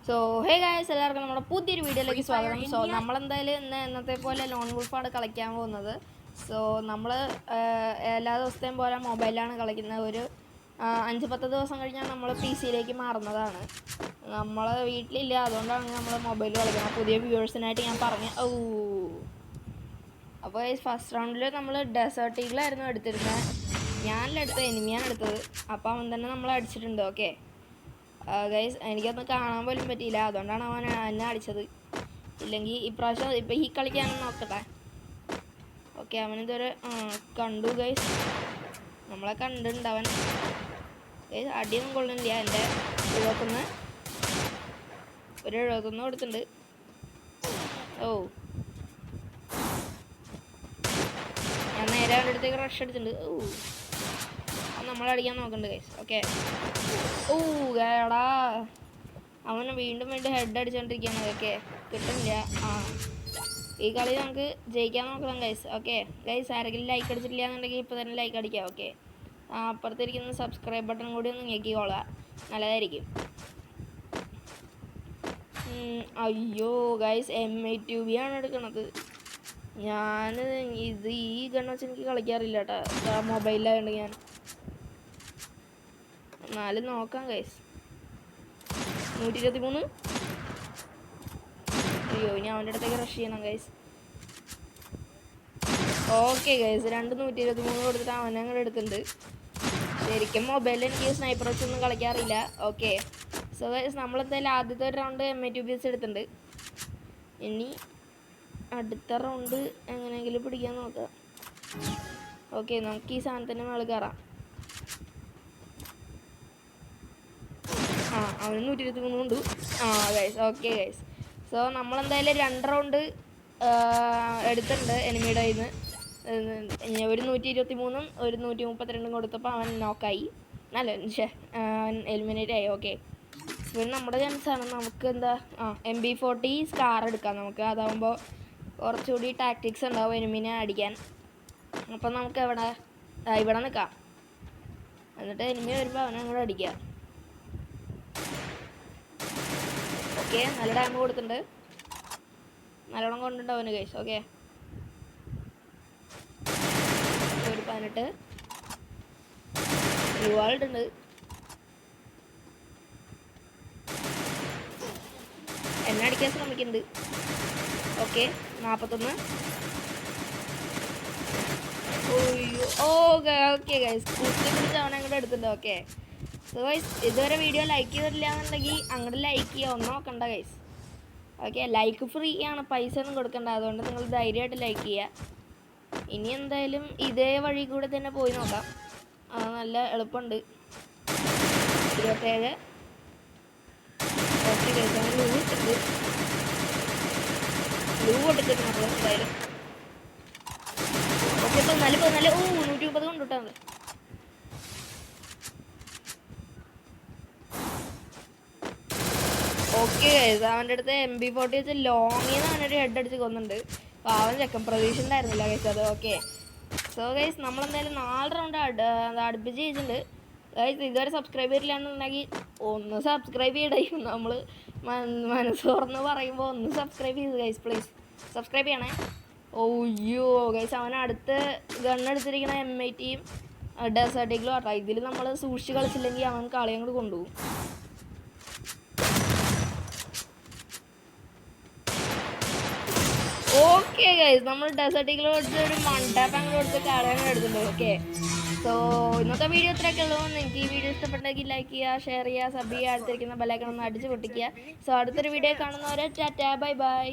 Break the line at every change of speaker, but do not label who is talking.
So hey guys, എല്ലാവർക്കും നമ്മുടെ പുതിയൊരു വീഡിയോയിലേക്ക് സ്വാഗതം. സോ നമ്മളെന്തായാലും ഇന്നത്തെ പോലെ ലോൺ വുൾഫാണ് കളിക്കാൻ പോകുന്നത്. സോ നമ്മൾ എല്ലാ ദിവസത്തെയും പോലെ മൊബൈലാണ് കളിക്കുന്നത്. ഒരു 5-10 ദിവസം കഴിഞ്ഞാൽ നമ്മൾ PC-യിലേക്ക് മാറുന്നതാണ്. നമ്മൾ വീട്ടിലില്ല, അതുകൊണ്ടാണ് നമ്മൾ മൊബൈൽ കളിക്കുന്നത്. പുതിയ വ്യൂവേഴ്സിനായിട്ട് ഞാൻ പറഞ്ഞു. അപ്പോൾ ഫസ്റ്റ് റൗണ്ടിൽ നമ്മൾ ഡെസേർട്ട് ഈഗിളായിരുന്നു എടുത്തിരുന്നത്. ഞാനല്ല എടുത്തത്, എനിമിയാണ് എടുത്തത്. അപ്പോൾ അവൻ തന്നെ നമ്മൾ അടിച്ചിട്ടുണ്ട്. ഓക്കെ ഗൈസ്, എനിക്കൊന്നും കാണാൻ പോലും പറ്റിയില്ല, അതുകൊണ്ടാണ് അവൻ എന്നെ അടിച്ചത്. ഇല്ലെങ്കിൽ ഇപ്രാവശ്യം ഇപ്പം ഈ കളിക്കാനും നോക്കട്ടെ. ഓക്കെ, അവനിതൊരു കണ്ടു ഗൈസ്, നമ്മളെ കണ്ടിട്ടുണ്ട് അവൻ. ഗൈസ് അടിയൊന്നും കൊള്ളുന്നില്ല. എൻ്റെ 71 കൊടുത്തിട്ടുണ്ട്. ഞാൻ നേരെ അവൻ്റെ അടുത്തേക്ക് റഷ് അടിച്ചിട്ടുണ്ട്. നമ്മളടിക്കാൻ നോക്കണ്ട് ഗൈസ്. ഓക്കെ, കേടാ, അവന് വീണ്ടും ഹെഡ് അടിച്ചോണ്ടിരിക്കുകയാണ്. ഓക്കെ, കിട്ടുന്നില്ല. ഈ കളി നമുക്ക് ജയിക്കാൻ നോക്കണം ഗൈസ്. ഓക്കെ ഗൈസ്, ആരെങ്കിലും ലൈക്ക് അടിച്ചിട്ടില്ല എന്നുണ്ടെങ്കിൽ ഇപ്പോൾ തന്നെ ലൈക്ക് അടിക്കാം. ഓക്കെ, അപ്പുറത്തിരിക്കുന്ന സബ്സ്ക്രൈബ് ബട്ടൺ കൂടി ഒന്ന് ഞെക്കിക്കോളാം, നല്ലതായിരിക്കും. അയ്യോ ഗൈസ്, M8UV ആണ് എടുക്കണത്. ഞാൻ ഈ ഗണ്ണ് വെച്ച് എനിക്ക് കളിക്കാറില്ല കേട്ടോ, മൊബൈലിലായതുകൊണ്ട്. ഞാൻ എന്നാലും നോക്കാം ഗൈസ്. 123. അയ്യോ, ഇനി അവൻ്റെ അടുത്തേക്ക് റഷ് ചെയ്യണം ഗൈസ്. ഓക്കെ ഗൈസ്, 123 കൊടുത്തിട്ട് അവനെ അങ്ങോട്ട് എടുത്തിട്ടുണ്ട്. ശരിക്കും മൊബൈലിൽ എനിക്ക് സ്നൈപ്പർ വെച്ചൊന്നും കളിക്കാറില്ല. ഓക്കെ, സോ ഗൈസ്, നമ്മളെന്തായാലും ആദ്യത്തെ ഒരു റൗണ്ട് M8UV എടുത്തിട്ടുണ്ട്. ഇനി അടുത്ത റൗണ്ട് എങ്ങനെയെങ്കിലും പിടിക്കാൻ നോക്കാം. ഓക്കെ, നമുക്ക് ഈ സാധനത്തിൻ്റെ മേളിൽ കയറാം. അവന് 123 ഉണ്ട്. ഗൈസ്, ഓക്കെ ഗൈസ്, സോ നമ്മളെന്തായാലും 2 റൗണ്ട് എടുത്തിട്ടുണ്ട് എനിമിയുടെ കയ്യിൽ നിന്ന്. ഒരു 123 ഒരു 132 കൊടുത്തപ്പോൾ അവൻ നോക്കായി. അല്ല, അവൻ എലിമിനേറ്റ് ആയി. ഓക്കെ, പിന്നെ നമ്മുടെ ചാൻസാണ്. നമുക്ക് എന്താ MP40 സ്കാർ എടുക്കാം നമുക്ക്. അതാകുമ്പോൾ കുറച്ചുകൂടി ടാക്ടിക്സ് ഉണ്ടാവും എനിമിനെ അടിക്കാൻ. അപ്പം നമുക്ക് ഇവിടെ നിൽക്കാം, എന്നിട്ട് എനിമി വരുമ്പോൾ അവനെ അങ്ങോട്ട് അടിക്കുക. ഓക്കെ, നല്ല ഡാമേജ് കൊടുത്തിട്ടുണ്ട്, നല്ലോണം കൊണ്ടുണ്ട് അവന് ഗൈസ്. ഓക്കെ, ഒരു 18 റിവാൾഡ് എന്നെ അടിക്കാൻ ശ്രമിക്കുന്നുണ്ട്. ഓക്കെ, 41. ഓക്കെ ഗൈസ്, കുത്തി പിടിച്ച് അവനെ അങ്ങോട്ട് എടുത്തിട്ടുണ്ട്. ഓക്കെ, സോ ഗൈസ്, ഇതുവരെ വീഡിയോ ലൈക്ക് ചെയ്തിട്ടില്ല എന്നുണ്ടെങ്കിൽ അങ്ങോട്ട് ലൈക്ക് ചെയ്യുക, ഒന്നും നോക്കണ്ട ഗൈസ്. ഓക്കെ, ലൈക്ക് ഫ്രീ ആണ്, പൈസ ഒന്നും കൊടുക്കണ്ട, അതുകൊണ്ട് നിങ്ങൾ ധൈര്യമായിട്ട് ലൈക്ക് ചെയ്യുക. ഇനി എന്തായാലും ഇതേ വഴി കൂടെ തന്നെ പോയി നോക്കാം, നല്ല എളുപ്പമുണ്ട്. 27. ഓക്കെ ഗൈസ്, അവൻ ലൂ ഇട്ടിട്ടുണ്ട്. ലൂ കൊടുത്തിട്ട് നമ്മൾ എന്തായാലും. ഓക്കെ, ഇപ്പോൾ നല്ല 130 കൊണ്ടിട്ടാണ്. ഓക്കെ ഗൈസ്, അവൻ്റെ അടുത്ത് MP40 വെച്ച് ലോങ്ങിൽ നിന്ന് അവനൊരു ഹെഡ് അടിച്ച് കൊന്നുണ്ട്. അപ്പോൾ അവൻ ചെക്കൻ പ്രതീക്ഷ ഉണ്ടായിരുന്നില്ല ഗൈസ് അത്. ഓക്കെ, സോ ഗൈസ്, നമ്മളെന്തായാലും 4 റൗണ്ട് അടുപ്പിച്ച് ചെയ്തിട്ടുണ്ട് ഗൈസ്. ഇതുവരെ സബ്സ്ക്രൈബ് ചെയ്തില്ലാന്നുണ്ടെങ്കിൽ ഒന്ന് സബ്സ്ക്രൈബ് ചെയ്യണം. നമ്മൾ മനസ്സ് തുറന്ന് പറയുമ്പോൾ ഒന്ന് സബ്സ്ക്രൈബ് ചെയ്ത് ഗൈസ്, പ്ലീസ് സബ്സ്ക്രൈബ് ചെയ്യണേ. ഗൈസ്, അവൻ അടുത്ത് ഗണ്ണെടുത്തിരിക്കണ M8 ഡെസേർട്ട് ഈഗിളും ആട്ടോ. ഇതിൽ നമ്മൾ സൂക്ഷിച്ച് കളിച്ചില്ലെങ്കിൽ അവൻ കളി അങ്ങോട്ട് കൊണ്ടുപോകും. ഓക്കെ ഗൈസ്, നമ്മൾ ഡെസേർട്ട് ഈഗിൾ കൊടുത്ത് ഒരു മൺടാപ്പ് അങ്ങോട്ട് കൊടുത്ത് കളയാൻ എടുത്തിട്ടുണ്ട്. ഓക്കെ, സോ ഇന്നത്തെ വീഡിയോ ഇത്രയൊക്കെ ഉള്ളൂ. നിങ്ങൾക്ക് ഈ വീഡിയോ ഇഷ്ടപ്പെട്ടെങ്കിൽ ലൈക്ക് ചെയ്യുക, ഷെയർ ചെയ്യുക, സബ് ചെയ്യുക, അടുത്തിരിക്കുന്ന ബെല്ലൈക്കൺ ഒന്ന് അടിച്ച് പൊട്ടിക്കുക. സോ അടുത്തൊരു വീഡിയോ കാണുന്നവരെ ടാറ്റാ, ബൈ ബൈ.